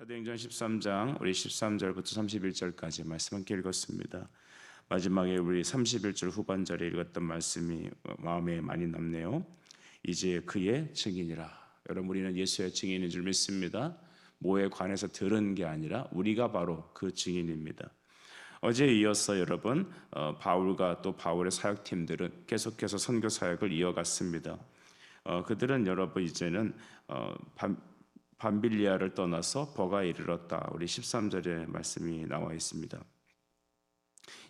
사도행전 13장 우리 13절부터 31절까지 말씀 함께 읽었습니다. 마지막에 우리 31절 후반절에 읽었던 말씀이 마음에 많이 남네요. 이제 그의 증인이라. 여러분, 우리는 예수의 증인인 줄 믿습니다. 뭐에 관해서 들은 게 아니라 우리가 바로 그 증인입니다. 어제에 이어서 여러분 바울과 또 바울의 사역팀들은 계속해서 선교 사역을 이어갔습니다. 그들은 여러분 이제는 밤빌리아를 떠나서 버가에 이르렀다. 우리 13절에 말씀이 나와 있습니다.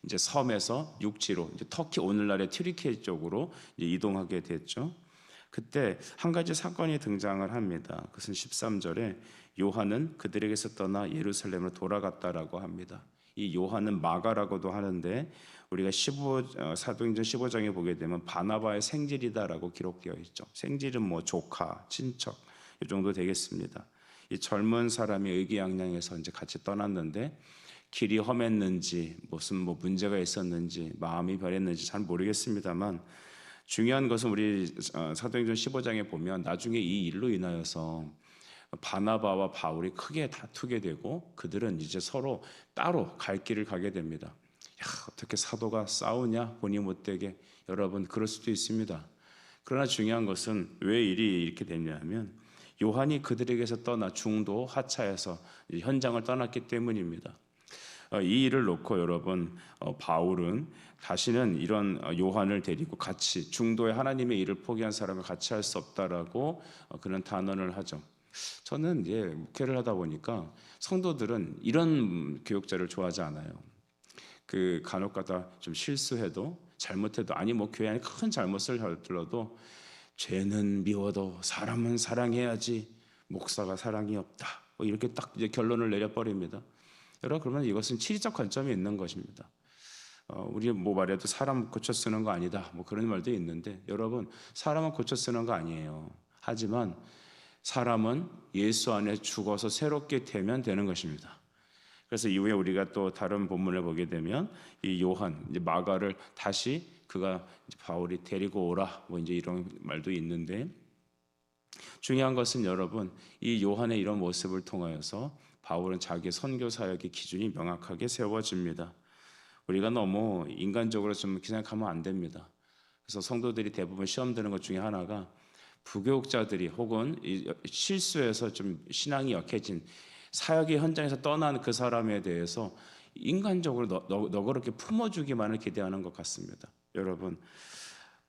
이제 섬에서 육지로 이제 터키 오늘날의 튀르키예 쪽으로 이동하게 됐죠. 그때 한 가지 사건이 등장을 합니다. 그것은 13절에 요한은 그들에게서 떠나 예루살렘으로 돌아갔다라고 합니다. 이 요한은 마가라고도 하는데 우리가 사도행전 15장에 보게 되면 바나바의 생질이다라고 기록되어 있죠. 생질은 뭐 조카, 친척 이 정도 되겠습니다. 이 젊은 사람이 의기양양해서 이제 같이 떠났는데 길이 험했는지 무슨 문제가 있었는지 마음이 변했는지 잘 모르겠습니다만 중요한 것은 우리 사도행전 15장에 보면 나중에 이 일로 인하여서 바나바와 바울이 크게 다투게 되고 그들은 이제 서로 따로 갈 길을 가게 됩니다. 어떻게 사도가 싸우냐 보니 못되게. 여러분, 그럴 수도 있습니다. 그러나 중요한 것은 왜 일이 이렇게 됐냐면 요한이 그들에게서 떠나 중도 하차해서 현장을 떠났기 때문입니다. 이 일을 놓고 여러분 바울은 다시는 이런 요한을 데리고 같이 중도에 하나님의 일을 포기한 사람과 같이 할 수 없다라고 그런 단언을 하죠. 저는 이제 목회를 하다 보니까 성도들은 이런 교육자를 좋아하지 않아요. 그 간혹가다 좀 실수해도 잘못해도 교회 안에 큰 잘못을 들어도 죄는 미워도 사람은 사랑해야지 목사가 사랑이 없다. 이렇게 딱 이제 결론을 내려버립니다. 여러분, 그러면 이것은 치리적 관점이 있는 것입니다. 우리 말해도 사람 고쳐 쓰는 거 아니다. 그런 말도 있는데 여러분, 사람은 고쳐 쓰는 거 아니에요. 하지만 사람은 예수 안에 죽어서 새롭게 되면 되는 것입니다. 그래서 이후에 우리가 또 다른 본문을 보게 되면 이 요한, 이제 마가를 다시 그가 바울이 데리고 오라 이제 이런 말도 있는데 중요한 것은 여러분 이 요한의 이런 모습을 통하여서 바울은 자기의 선교 사역의 기준이 명확하게 세워집니다. 우리가 너무 인간적으로 좀 생각하면 안 됩니다. 그래서 성도들이 대부분 시험 드는 것 중에 하나가 부교육자들이 혹은 실수해서 좀 신앙이 약해진 사역의 현장에서 떠난 그 사람에 대해서 인간적으로 너그럽게 품어주기만을 기대하는 것 같습니다. 여러분,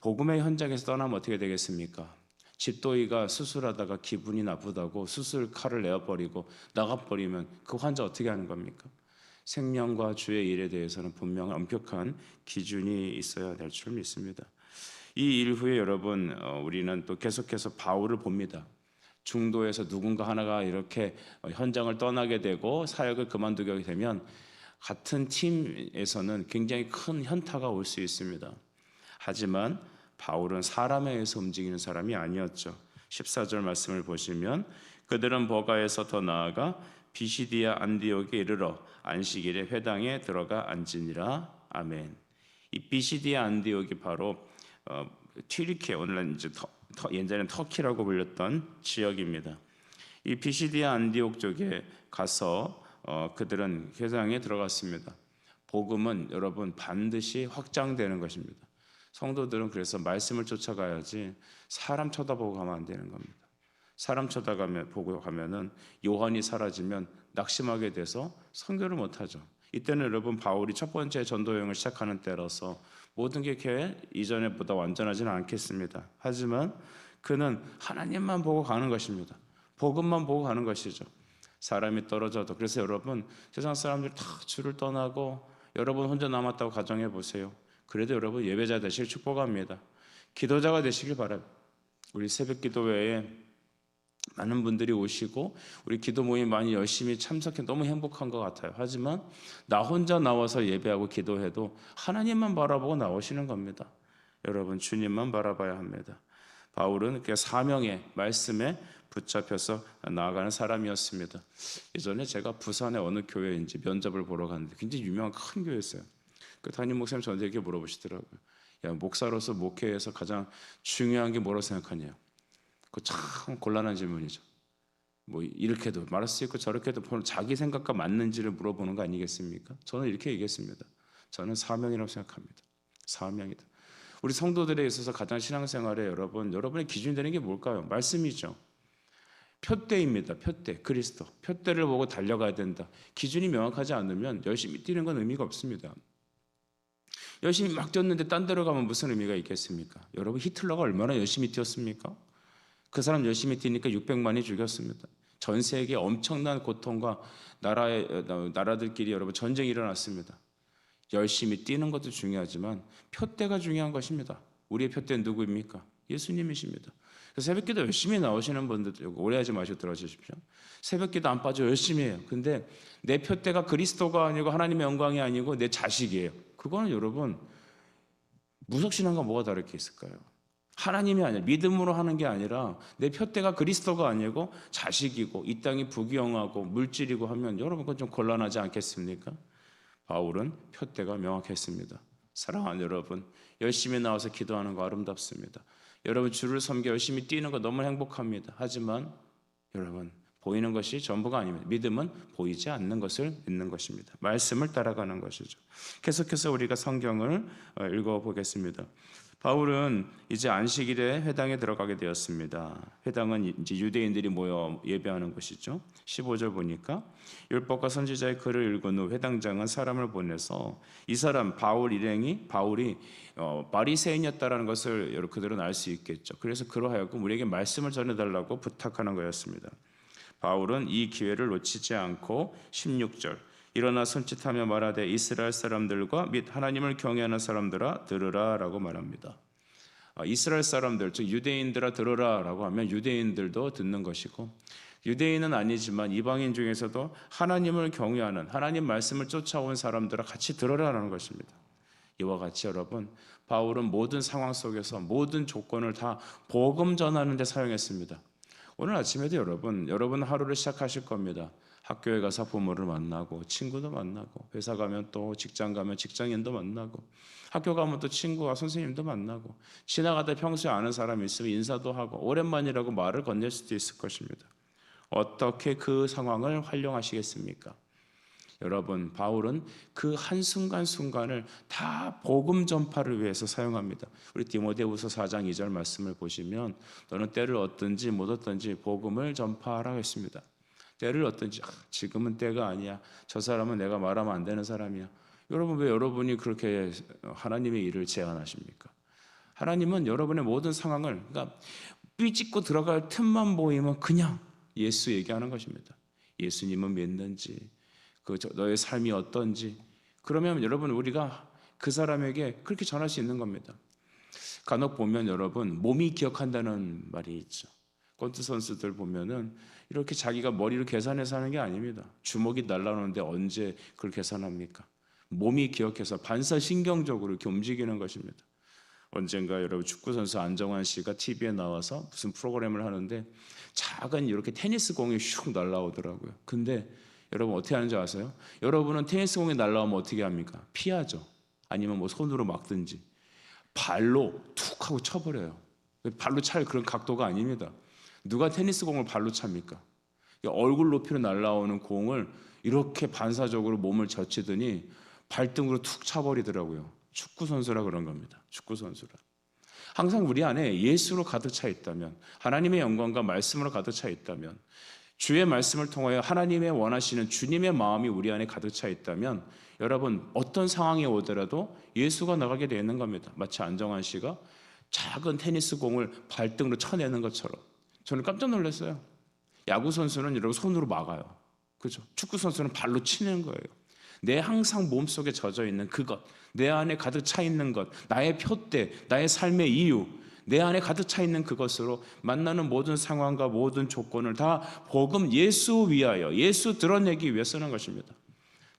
복음의 현장에서 떠나면 어떻게 되겠습니까? 집도이가 수술하다가 기분이 나쁘다고 수술 칼을 내어버리고 나가버리면 그 환자 어떻게 하는 겁니까? 생명과 주의 일에 대해서는 분명 엄격한 기준이 있어야 될 줄 믿습니다. 이 일 후에 여러분 우리는 또 계속해서 바울을 봅니다. 중도에서 누군가 하나가 이렇게 현장을 떠나게 되고 사역을 그만두게 되면 같은 팀에서는 굉장히 큰 현타가 올 수 있습니다. 하지만 바울은 사람에 의해서 움직이는 사람이 아니었죠. 14절 말씀을 보시면 그들은 버가에서 더 나아가 비시디아 안디옥에 이르러 안식일에 회당에 들어가 앉으니라. 아멘. 이 비시디아 안디옥이 바로 튀르키예, 오늘날 이제 옛날에는 터키라고 불렸던 지역입니다. 이 비시디아 안디옥 쪽에 가서 그들은 회당에 들어갔습니다. 복음은 여러분 반드시 확장되는 것입니다. 성도들은 그래서 말씀을 쫓아가야지 사람 쳐다보고 가면 안 되는 겁니다. 사람 쳐다보고 가면은 요한이 사라지면 낙심하게 돼서 선교를 못하죠. 이때는 여러분 바울이 첫 번째 전도 여행을 시작하는 때라서 모든 게 이전에보다 완전하지는 않겠습니다. 하지만 그는 하나님만 보고 가는 것입니다. 복음만 보고 가는 것이죠. 사람이 떨어져도. 그래서 여러분 세상 사람들 다 주를 떠나고 여러분 혼자 남았다고 가정해 보세요. 그래도 여러분 예배자 되시길 축복합니다. 기도자가 되시길 바랍니다. 우리 새벽 기도회에 많은 분들이 오시고 우리 기도 모임 많이 열심히 참석해 너무 행복한 것 같아요. 하지만 나 혼자 나와서 예배하고 기도해도 하나님만 바라보고 나오시는 겁니다. 여러분 주님만 바라봐야 합니다. 바울은 그 사명의 말씀에 붙잡혀서 나아가는 사람이었습니다. 예전에 제가 부산의 어느 교회인지 면접을 보러 갔는데 굉장히 유명한 큰 교회였어요. 그 담임 목사님 저한테 이렇게 물어보시더라고요. 야, 목사로서 목회에서 가장 중요한 게 뭐라고 생각하냐? 그거 참 곤란한 질문이죠. 뭐 이렇게도 말할 수 있고 저렇게도 자기 생각과 맞는지를 물어보는 거 아니겠습니까? 저는 이렇게 얘기했습니다. 저는 사명이라고 생각합니다. 사명이다. 우리 성도들에 있어서 가장 신앙생활에 여러분의 기준이 되는 게 뭘까요? 말씀이죠. 표대입니다. 표대, 그리스도. 표대를 보고 달려가야 된다. 기준이 명확하지 않으면 열심히 뛰는 건 의미가 없습니다. 열심히 막 뛰었는데 딴 데로 가면 무슨 의미가 있겠습니까? 여러분, 히틀러가 얼마나 열심히 뛰었습니까? 그 사람 열심히 뛰니까 600만이 죽였습니다. 전 세계에 엄청난 고통과 나라들끼리 여러분 전쟁이 일어났습니다. 열심히 뛰는 것도 중요하지만 표대가 중요한 것입니다. 우리의 표대는 누구입니까? 예수님이십니다. 새벽기도 열심히 나오시는 분들 오래하지 마시고 들어주십시오. 새벽기도 안 빠져 열심히 해요. 근데 내 표대가 그리스도가 아니고 하나님의 영광이 아니고 내 자식이에요. 그거는 여러분 무속신앙과 뭐가 다를 게 있을까요? 하나님이 아니라 믿음으로 하는 게 아니라 내 표대가 그리스도가 아니고 자식이고 이 땅이 부귀영하고 물질이고 하면 여러분 그건 좀 곤란하지 않겠습니까? 바울은 표대가 명확했습니다. 사랑하는 여러분, 열심히 나와서 기도하는 거 아름답습니다. 여러분 주를 섬겨 열심히 뛰는 거 너무 행복합니다. 하지만 여러분 보이는 것이 전부가 아닙니다. 믿음은 보이지 않는 것을 믿는 것입니다. 말씀을 따라가는 것이죠. 계속해서 우리가 성경을 읽어보겠습니다. 바울은 이제 안식일에 회당에 들어가게 되었습니다. 회당은 이제 유대인들이 모여 예배하는 곳이죠. 15절 보니까 율법과 선지자의 글을 읽은 후 회당장은 사람을 보내서 이 사람 바울 일행이 바울이 바리새인이었다라는 것을 그들은 알 수 있겠죠. 그래서 그러하여금 우리에게 말씀을 전해달라고 부탁하는 거였습니다. 바울은 이 기회를 놓치지 않고 16절 일어나 손짓하며 말하되 이스라엘 사람들과 및 하나님을 경외하는 사람들아 들으라 라고 말합니다. 이스라엘 사람들 즉 유대인들아 들으라 라고 하면 유대인들도 듣는 것이고 유대인은 아니지만 이방인 중에서도 하나님을 경외하는 하나님 말씀을 쫓아온 사람들아 같이 들으라라는 것입니다. 이와 같이 여러분 바울은 모든 상황 속에서 모든 조건을 다 복음 전하는 데 사용했습니다. 오늘 아침에도 여러분 하루를 시작하실 겁니다. 학교에 가서 부모를 만나고 친구도 만나고 회사 가면 또 직장 가면 직장인도 만나고 학교 가면 또 친구와 선생님도 만나고 지나가다 평소에 아는 사람이 있으면 인사도 하고 오랜만이라고 말을 건넬 수도 있을 것입니다. 어떻게 그 상황을 활용하시겠습니까? 여러분 바울은 그 한순간순간을 다 복음 전파를 위해서 사용합니다. 우리 디모데후서 4장 2절 말씀을 보시면 너는 때를 얻든지 못 얻든지 복음을 전파하라고 했습니다. 때를 얻든지 지금은 때가 아니야. 저 사람은 내가 말하면 안 되는 사람이야. 여러분 왜 여러분이 그렇게 하나님의 일을 제안하십니까? 하나님은 여러분의 모든 상황을 그러니까 삐짓고 들어갈 틈만 보이면 그냥 예수 얘기하는 것입니다. 예수님은 믿는지 너의 삶이 어떤지 그러면 여러분 우리가 그 사람에게 그렇게 전할 수 있는 겁니다. 간혹 보면 여러분 몸이 기억한다는 말이 있죠. 권투 선수들 보면은 이렇게 자기가 머리로 계산해서 하는 게 아닙니다. 주먹이 날아오는데 언제 그걸 계산합니까? 몸이 기억해서 반사신경적으로 이렇게 움직이는 것입니다. 언젠가 여러분 축구 선수 안정환 씨가 TV에 나와서 무슨 프로그램을 하는데 작은 이렇게 테니스 공이 슉 날아오더라고요. 근데 여러분 어떻게 하는지 아세요? 여러분은 테니스 공이 날아오면 어떻게 합니까? 피하죠. 아니면 뭐 손으로 막든지 발로 툭 하고 쳐버려요. 발로 찰 그런 각도가 아닙니다. 누가 테니스 공을 발로 찹니까? 얼굴 높이로 날아오는 공을 이렇게 반사적으로 몸을 젖히더니 발등으로 툭 차버리더라고요. 축구 선수라 그런 겁니다. 축구 선수라. 항상 우리 안에 예수로 가득 차 있다면 하나님의 영광과 말씀으로 가득 차 있다면 주의 말씀을 통하여 하나님의 원하시는 주님의 마음이 우리 안에 가득 차 있다면 여러분 어떤 상황이 오더라도 예수가 나가게 되는 겁니다. 마치 안정환 씨가 작은 테니스 공을 발등으로 쳐내는 것처럼 저는 깜짝 놀랐어요. 야구 선수는 여러분 손으로 막아요. 그렇죠? 축구 선수는 발로 치는 거예요. 내 항상 몸속에 젖어 있는 그것, 내 안에 가득 차 있는 것, 나의 표대, 나의 삶의 이유, 내 안에 가득 차 있는 그것으로 만나는 모든 상황과 모든 조건을 다 복음 예수 위하여 예수 드러내기 위해 쓰는 것입니다.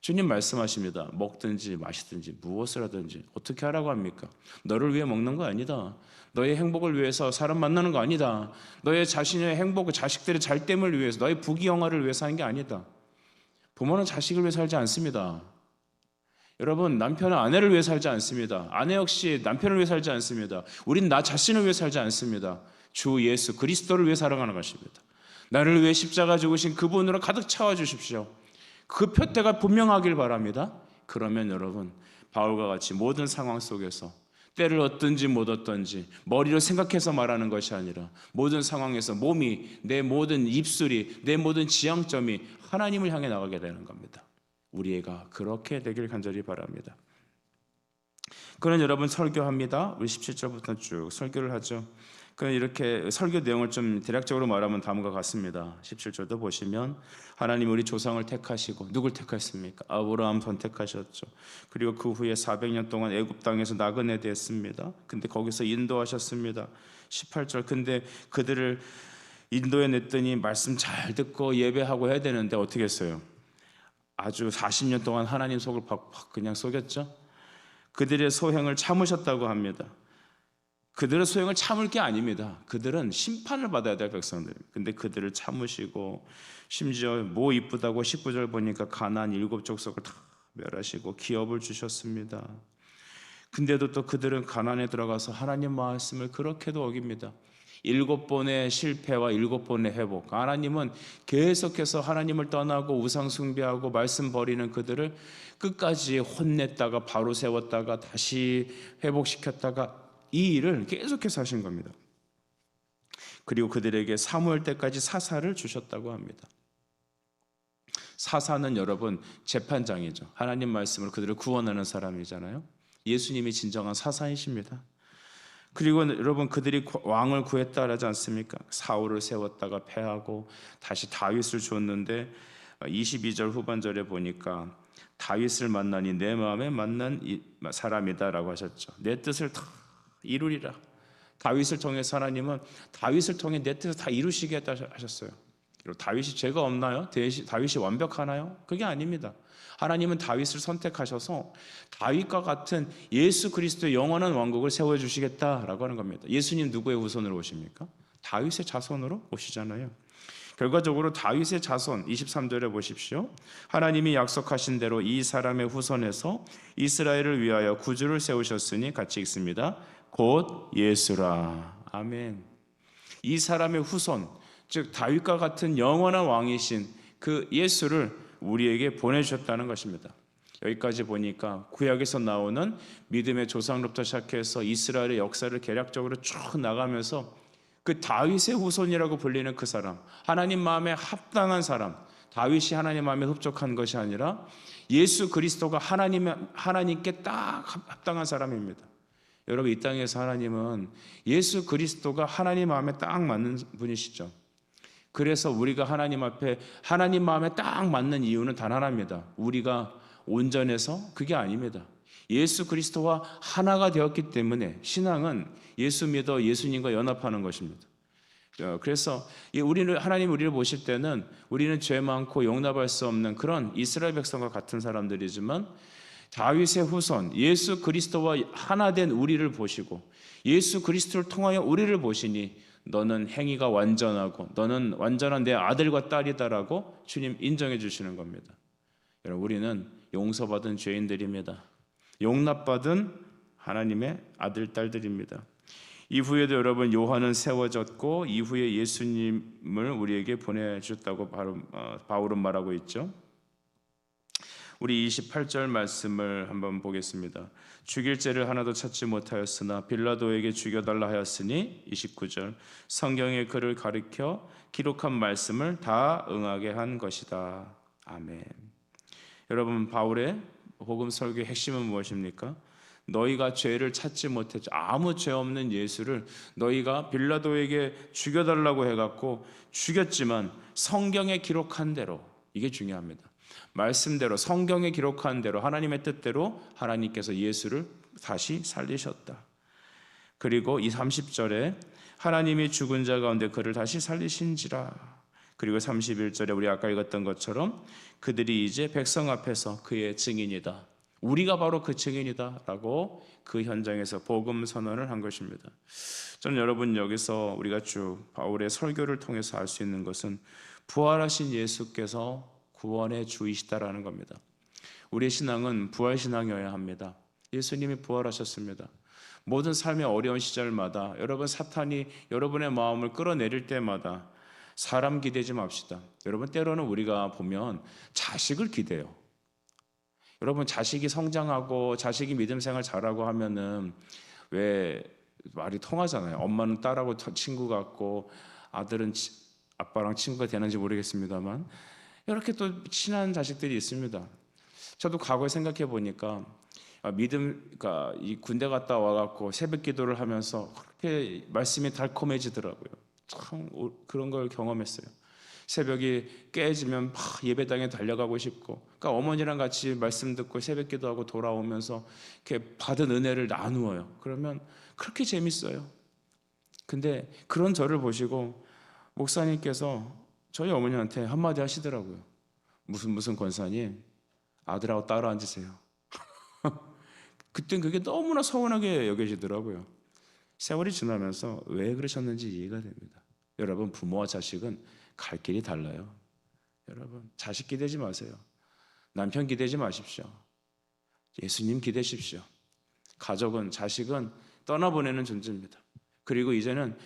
주님 말씀하십니다. 먹든지 마시든지 무엇을 하든지 어떻게 하라고 합니까? 너를 위해 먹는 거 아니다. 너의 행복을 위해서 사람 만나는 거 아니다. 너의 자신의 행복, 자식들의 잘됨을 위해서 너의 부귀영화를 위해서 하는 게 아니다. 부모는 자식을 위해 살지 않습니다. 여러분 남편은 아내를 위해 살지 않습니다. 아내 역시 남편을 위해 살지 않습니다. 우린 나 자신을 위해 살지 않습니다. 주 예수 그리스도를 위해 살아가는 것입니다. 나를 위해 십자가 죽으신 그분으로 가득 채워주십시오. 그 표대가 분명하길 바랍니다. 그러면 여러분, 바울과 같이 모든 상황 속에서 때를 얻든지 못 얻든지 머리로 생각해서 말하는 것이 아니라 모든 상황에서 몸이, 내 모든 입술이, 내 모든 지향점이 하나님을 향해 나가게 되는 겁니다. 우리가 그렇게 되길 간절히 바랍니다. 그는 여러분 설교합니다. 우리 17절부터 쭉 설교를 하죠. 그는 이렇게 설교 내용을 좀 대략적으로 말하면 다음과 같습니다. 17절도 보시면 하나님 우리 조상을 택하시고 누굴 택하셨습니까? 아브라함 선택하셨죠. 그리고 그 후에 400년 동안 애굽 땅에서 나그네 됐습니다. 근데 거기서 인도하셨습니다. 18절 근데 그들을 인도에 냈더니 말씀 잘 듣고 예배하고 해야 되는데 어떻게 했어요? 아주 40년 동안 하나님 속을 팍팍 그냥 속였죠. 그들의 소행을 참으셨다고 합니다. 그들의 소행을 참을 게 아닙니다. 그들은 심판을 받아야 될 백성들입니다. 근데 그들을 참으시고 심지어 뭐 이쁘다고 19절 보니까 가나안 7족속을 다 멸하시고 기업을 주셨습니다. 근데도 또 그들은 가나안에 들어가서 하나님 말씀을 그렇게도 어깁니다. 7번의 실패와 7번의 회복. 하나님은 계속해서 하나님을 떠나고 우상 숭배하고 말씀 버리는 그들을 끝까지 혼냈다가 바로 세웠다가 다시 회복시켰다가 이 일을 계속해서 하신 겁니다. 그리고 그들에게 사무엘 때까지 사사를 주셨다고 합니다. 사사는 여러분 재판장이죠. 하나님 말씀으로 그들을 구원하는 사람이잖아요. 예수님이 진정한 사사이십니다. 그리고 여러분 그들이 왕을 구했다 하지 않습니까? 사울을 세웠다가 패하고 다시 다윗을 줬는데 22절 후반절에 보니까 다윗을 만나니 내 마음에 맞는 사람이다라고 하셨죠. 내 뜻을 다 이루리라. 다윗을 통해서 하나님은 다윗을 통해 내 뜻을 다 이루시겠다 하셨어요. 다윗이 죄가 없나요? 다윗이 완벽하나요? 그게 아닙니다. 하나님은 다윗을 선택하셔서 다윗과 같은 예수 그리스도의 영원한 왕국을 세워주시겠다라고 하는 겁니다. 예수님 누구의 후손으로 오십니까? 다윗의 자손으로 오시잖아요. 결과적으로 다윗의 자손 23절에 보십시오. 하나님이 약속하신 대로 이 사람의 후손에서 이스라엘을 위하여 구주를 세우셨으니 같이 읽습니다. 곧 예수라. 아멘. 이 사람의 후손, 즉 다윗과 같은 영원한 왕이신 그 예수를 우리에게 보내주셨다는 것입니다. 여기까지 보니까 구약에서 나오는 믿음의 조상로부터 시작해서 이스라엘의 역사를 개략적으로 쭉 나가면서 그 다윗의 후손이라고 불리는 그 사람, 하나님 마음에 합당한 사람, 다윗이 하나님 마음에 흡족한 것이 아니라 예수 그리스도가 하나님께 딱 합당한 사람입니다. 여러분 이 땅에서 하나님은 예수 그리스도가 하나님 마음에 딱 맞는 분이시죠. 그래서 우리가 하나님 앞에 하나님 마음에 딱 맞는 이유는 단 하나입니다. 우리가 온전해서 그게 아닙니다. 예수 그리스도와 하나가 되었기 때문에 신앙은 예수 믿어 예수님과 연합하는 것입니다. 그래서 하나님 우리를 보실 때는 우리는 죄 많고 용납할 수 없는 그런 이스라엘 백성과 같은 사람들이지만 다윗의 후손 예수 그리스도와 하나 된 우리를 보시고 예수 그리스도를 통하여 우리를 보시니 너는 행위가 완전하고 너는 완전한 내 아들과 딸이다라고 주님 인정해 주시는 겁니다. 여러분 우리는 용서받은 죄인들입니다. 용납받은 하나님의 아들 딸들입니다. 이후에도 여러분 요한은 세워졌고 이후에 예수님을 우리에게 보내주셨다고 바울은 말하고 있죠. 우리 28절 말씀을 한번 보겠습니다. 죽일 죄를 하나도 찾지 못하였으나 빌라도에게 죽여달라 하였으니 29절 성경에 그를 가리켜 기록한 말씀을 다 응하게 한 것이다. 아멘. 여러분 바울의 복음 설교의 핵심은 무엇입니까? 너희가 죄를 찾지 못했죠. 아무 죄 없는 예수를 너희가 빌라도에게 죽여달라고 해갖고 죽였지만 성경에 기록한 대로, 이게 중요합니다. 말씀대로 성경에 기록한 대로 하나님의 뜻대로 하나님께서 예수를 다시 살리셨다. 그리고 이 30절에 하나님이 죽은 자 가운데 그를 다시 살리신지라. 그리고 31절에 우리 아까 읽었던 것처럼 그들이 이제 백성 앞에서 그의 증인이다. 우리가 바로 그 증인이다 라고 그 현장에서 복음 선언을 한 것입니다. 저는 여러분 여기서 우리가 쭉 바울의 설교를 통해서 알 수 있는 것은 부활하신 예수께서 구원의 주이시다라는 겁니다. 우리의 신앙은 부활신앙이어야 합니다. 예수님이 부활하셨습니다. 모든 삶의 어려운 시절마다 여러분 사탄이 여러분의 마음을 끌어내릴 때마다 사람 기대지 맙시다. 여러분, 때로는 우리가 보면 자식을 기대요. 여러분, 자식이 성장하고 자식이 믿음 생활 잘하고 하면은 왜 말이 통하잖아요. 엄마는 딸하고 친구 같고 아들은 아빠랑 친구가 되는지 모르겠습니다만 이렇게 또 친한 자식들이 있습니다. 저도 과거에 생각해 보니까 그러니까 이 군대 갔다 와갖고 새벽 기도를 하면서 그렇게 말씀이 달콤해지더라고요. 참 그런 걸 경험했어요. 새벽이 깨지면 막 예배당에 달려가고 싶고, 그러니까 어머니랑 같이 말씀 듣고 새벽 기도하고 돌아오면서 이렇게 받은 은혜를 나누어요. 그러면 그렇게 재밌어요. 근데 그런 저를 보시고 목사님께서 저희 어머니한테 한마디 하시더라고요. 무슨 권사님, 아들하고 따로 앉으세요. 그땐 그게 너무나 서운하게 여겨지더라고요. 세월이 지나면서 왜 그러셨는지 이해가 됩니다. 여러분, 부모와 자식은 갈 길이 달라요. 여러분, 자식 기대지 마세요. 남편 기대지 마십시오. 예수님 기대십시오. 가족은, 자식은 떠나보내는 존재입니다. 그리고 이제는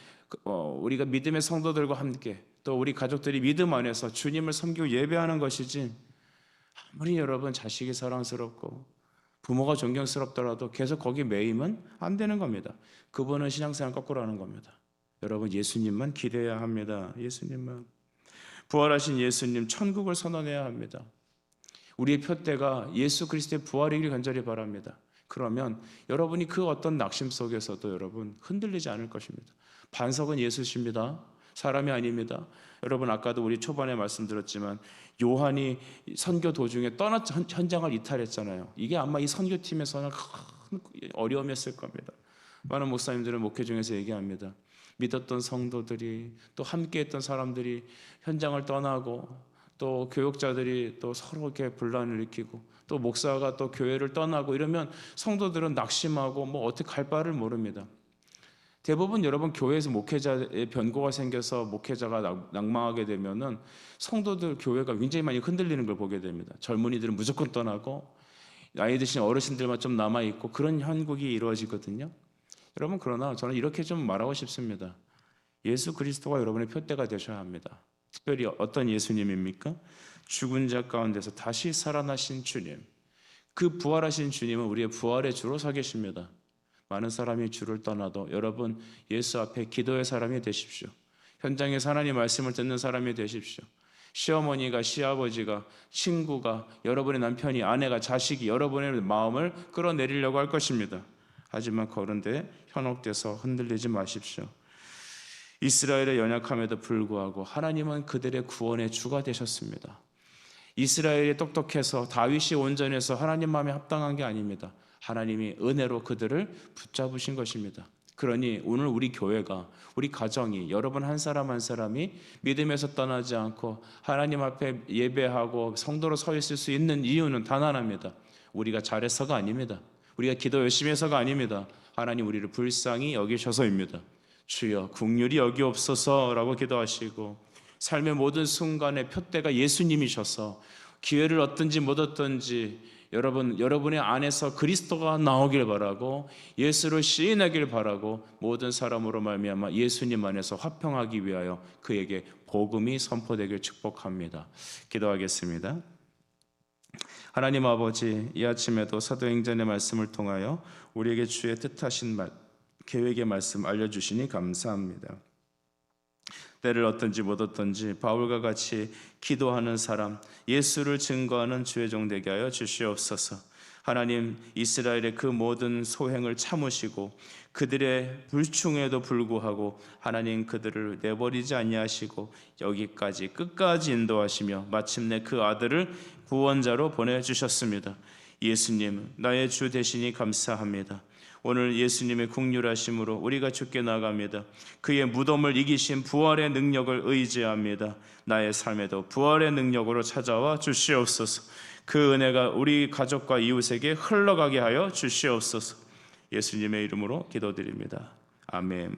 우리가 믿음의 성도들과 함께 또 우리 가족들이 믿음 안에서 주님을 섬기고 예배하는 것이지, 아무리 여러분 자식이 사랑스럽고 부모가 존경스럽더라도 계속 거기 매이면 안 되는 겁니다. 그분은 신앙생활 거꾸로 하는 겁니다. 여러분, 예수님만 기대해야 합니다. 예수님만. 부활하신 예수님, 천국을 선언해야 합니다. 우리의 표대가 예수 그리스도의 부활이길 간절히 바랍니다. 그러면 여러분이 그 어떤 낙심 속에서도 여러분 흔들리지 않을 것입니다. 반석은 예수십니다. 사람이 아닙니다. 여러분, 아까도 우리 초반에 말씀드렸지만 요한이 선교 도중에 현장을 이탈했잖아요. 이게 아마 이 선교팀에서는 큰 어려움이었을 겁니다. 많은 목사님들은 목회 중에서 얘기합니다. 믿었던 성도들이 또 함께했던 사람들이 현장을 떠나고 또 교역자들이 또 서로 이렇게 분란을 일으키고 또 목사가 또 교회를 떠나고 이러면 성도들은 낙심하고 뭐 어떻게 갈 바를 모릅니다. 대부분 여러분 교회에서 목회자의 변고가 생겨서 목회자가 낙망하게 되면은 성도들 교회가 굉장히 많이 흔들리는 걸 보게 됩니다. 젊은이들은 무조건 떠나고 나이 드신 어르신들만 좀 남아 있고 그런 형국이 이루어지거든요. 여러분, 그러나 저는 이렇게 좀 말하고 싶습니다. 예수 그리스도가 여러분의 표대가 되셔야 합니다. 특별히 어떤 예수님입니까? 죽은 자 가운데서 다시 살아나신 주님. 그 부활하신 주님은 우리의 부활의 주로 서 계십니다. 많은 사람이 주를 떠나도 여러분 예수 앞에 기도의 사람이 되십시오. 현장에서 하나님 말씀을 듣는 사람이 되십시오. 시어머니가, 시아버지가, 친구가, 여러분의 남편이, 아내가, 자식이 여러분의 마음을 끌어내리려고 할 것입니다. 하지만 그런데 현혹돼서 흔들리지 마십시오. 이스라엘의 연약함에도 불구하고 하나님은 그들의 구원의 주가 되셨습니다. 이스라엘이 똑똑해서 다윗이 온전해서 하나님 마음에 합당한 게 아닙니다. 하나님이 은혜로 그들을 붙잡으신 것입니다. 그러니 오늘 우리 교회가, 우리 가정이, 여러분 한 사람 한 사람이 믿음에서 떠나지 않고 하나님 앞에 예배하고 성도로 서 있을 수 있는 이유는 단 하나입니다. 우리가 잘해서가 아닙니다. 우리가 기도 열심히 해서가 아닙니다. 하나님 우리를 불쌍히 여기셔서입니다. 주여 긍휼히 여기옵소서라고 기도하시고 삶의 모든 순간에 표대가 예수님이셔서 기회를 얻든지 못 얻든지 여러분의 안에서 그리스도가 나오길 바라고 예수를 시인하길 바라고 모든 사람으로 말미암아 예수님 안에서 화평하기 위하여 그에게 복음이 선포되길 축복합니다. 기도하겠습니다. 하나님 아버지, 이 아침에도 사도행전의 말씀을 통하여 우리에게 주의 뜻하신 계획의 말씀 알려주시니 감사합니다. 때를 얻든지 못 얻든지 바울과 같이 기도하는 사람, 예수를 증거하는 주의 종 되게 하여 주시옵소서. 하나님, 이스라엘의 그 모든 소행을 참으시고 그들의 불충에도 불구하고 하나님 그들을 내버리지 아니하시고 여기까지 끝까지 인도하시며 마침내 그 아들을 구원자로 보내주셨습니다. 예수님, 나의 주 되시니 감사합니다. 오늘 예수님의 긍휼하심으로 우리가 주께 나갑니다. 그의 무덤을 이기신 부활의 능력을 의지합니다. 나의 삶에도 부활의 능력으로 찾아와 주시옵소서. 그 은혜가 우리 가족과 이웃에게 흘러가게 하여 주시옵소서. 예수님의 이름으로 기도드립니다. 아멘.